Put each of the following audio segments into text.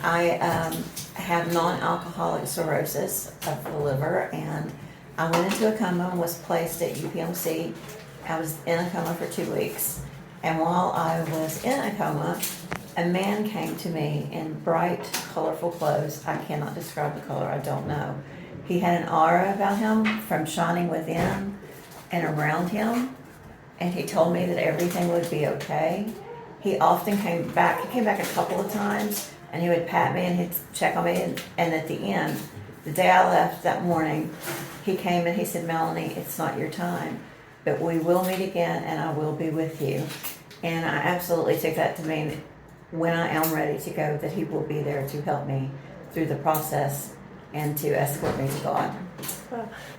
I have non-alcoholic cirrhosis of the liver, and I went into a coma and was placed at UPMC. I was in a coma for 2 weeks, and while I was in a coma, a man came to me in bright, colorful clothes. I cannot describe the color, I don't know. He had an aura about him from shining within and around him, and he told me that everything would be okay. He often came back. He came back a couple of times, and he would pat me and he'd check on me. And at the end, the day I left that morning, he came and he said, "Melanie, it's not your time, but we will meet again, and I will be with you." And I absolutely took that to mean when I am ready to go, that he will be there to help me through the process and to escort me to God.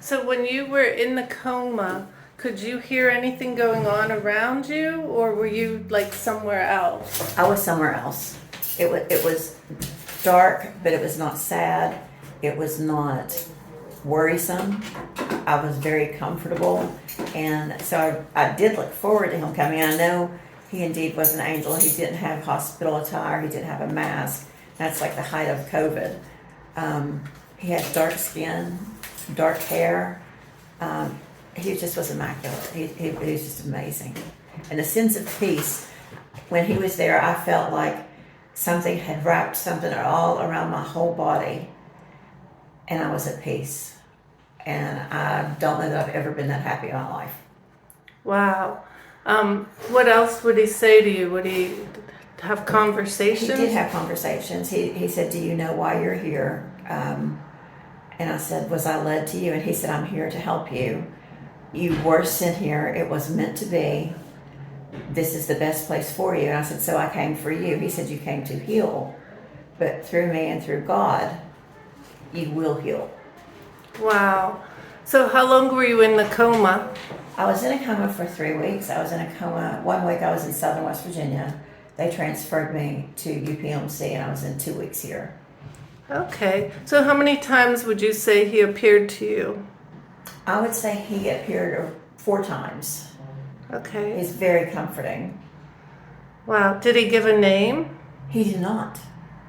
So when you were in the coma, could you hear anything going on around you, or were you like somewhere else? I was somewhere else. It was dark, but it was not sad. It was not worrisome. I was very comfortable, and so I did look forward to him coming. I know he indeed was an angel. He didn't have hospital attire. He didn't have a mask. That's like the height of COVID. He had dark skin, dark hair. He just was immaculate. He was just amazing. And the sense of peace, when he was there, I felt like something had wrapped something all around my whole body, and I was at peace. And I don't know that I've ever been that happy in my life. Wow. What else would he say to you? Would he have conversations? He did have conversations. He said, "Do you know why you're here?" And I said, "Was I led to you?" And he said, "I'm here to help you. You were sent here. It was meant to be. This is the best place for you." And I said, "So I came for you." He said, "You came to heal, but through me and through God, you will heal." Wow. So how long were you in the coma? I was in a coma for 3 weeks. I was in a coma. 1 week I was in Southern West Virginia. They transferred me to UPMC, and I was in 2 weeks here. Okay. So how many times would you say he appeared to you? I would say he appeared 4 times. Okay. He's very comforting. Wow. Did he give a name? He did not.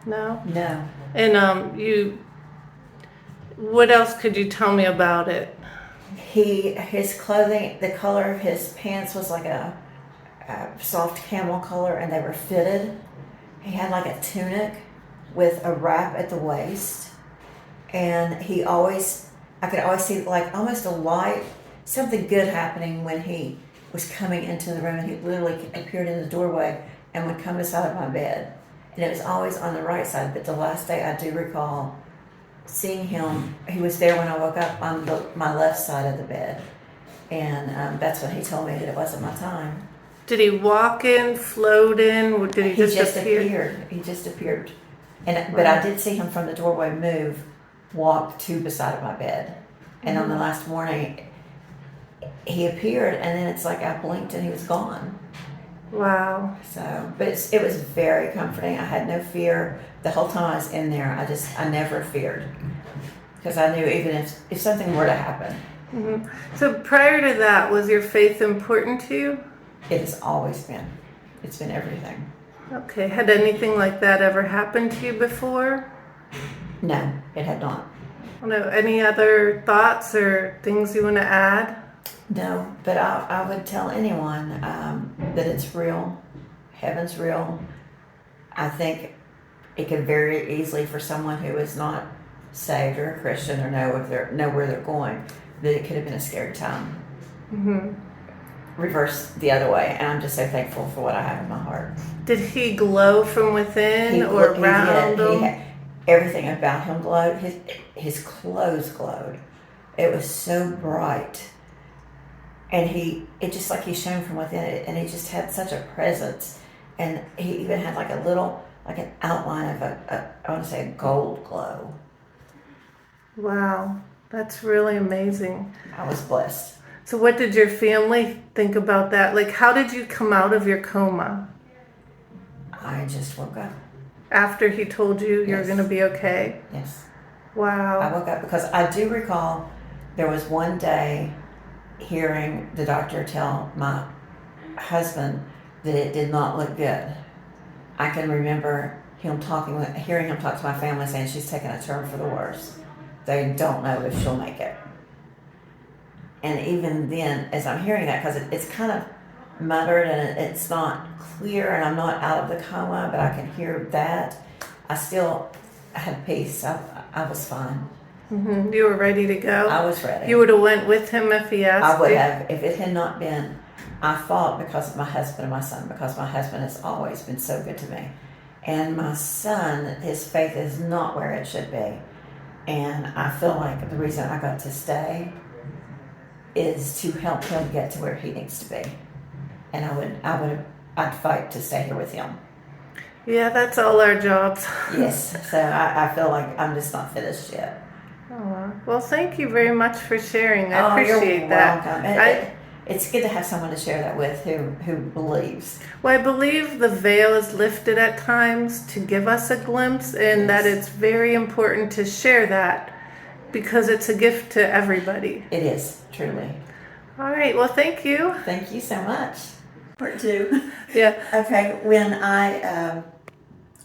No. No. And what else could you tell me about it? His clothing, the color of his pants was like a soft camel color, and they were fitted. He had like a tunic with a wrap at the waist, and I could always see like almost a light, something good happening when he was coming into the room, and he literally appeared in the doorway and would come beside my bed, and it was always on the right side. But the last day I do recall seeing him. He was there when I woke up on my left side of the bed, and that's when he told me that it wasn't my time. Did he walk in, float in, or did he just appear? Appeared. He just appeared, but I did see him from the doorway move, walk to beside of my bed, and on the last morning, he appeared, and then it's like I blinked and he was gone. Wow. So, but it was very comforting. I had no fear the whole time I was in there. I never feared, because I knew even if something were to happen. Mm-hmm. So prior to that, was your faith important to you? It has always been. It's been everything. Okay. Had anything like that ever happened to you before? No, it had not. No. Any other thoughts or things you want to add? No, but I would tell anyone that it's real. Heaven's real. I think it could very easily, for someone who is not saved or a Christian or know where they're going, that it could have been a scary time. Mm-hmm. Reverse the other way, and I'm just so thankful for what I have in my heart. Did he glow from within or around him? Everything about him glowed. His clothes glowed. It was so bright. And it just like he shone from within it, and he just had such a presence. And he even had like an outline of I want to say a gold glow. Wow, that's really amazing. I was blessed. So what did your family think about that? Like, how did you come out of your coma? I just woke up. After he told you you're Yes. going to be okay? Yes. Wow. I woke up because I do recall there was one day hearing the doctor tell my husband that it did not look good. I can remember hearing him talk to my family saying she's taking a turn for the worse. They don't know if she'll make it. And even then, as I'm hearing that, because it's kind of muttered and it's not clear, and I'm not out of the coma, but I can hear that, I had peace. I was fine. You were ready to go? I was ready. You would have went with him if he asked I would you? have, if it had not been, I fought because of my husband and my son, because my husband has always been so good to me. And my son, his faith is not where it should be. And I feel like the reason I got to stay is to help him get to where he needs to be. And I'd fight to stay here with him. Yeah, that's all our jobs. Yes, so I feel like I'm just not finished yet. Oh, well, thank you very much for sharing. I You're appreciate that. welcome. It's good to have someone to share that with who believes. Well, I believe the veil is lifted at times to give us a glimpse, and that it's very important to share that because it's a gift to everybody. It is, truly. All right, well, thank you. Thank you so much. Part 2. Yeah. Okay, when I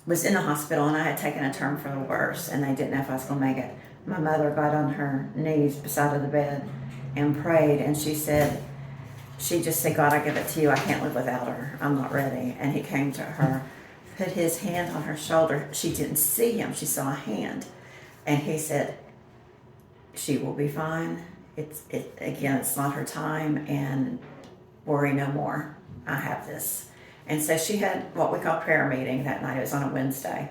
was in the hospital and I had taken a turn for the worse and they didn't know if I was going to make it, my mother got on her knees beside of the bed and prayed, and she just said, God, I give it to you. I can't live without her. I'm not ready. And he came to her, put his hand on her shoulder. She didn't see him. She saw a hand. And he said, she will be fine. Again, it's not her time, and worry no more. I have this. And so she had what we call prayer meeting that night. It was on a Wednesday.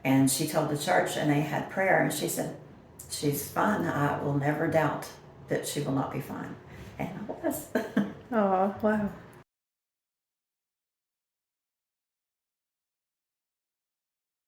And she told the church, and they had prayer, and she said, she's fine. I will never doubt that she will not be fine. And I was. Oh, wow.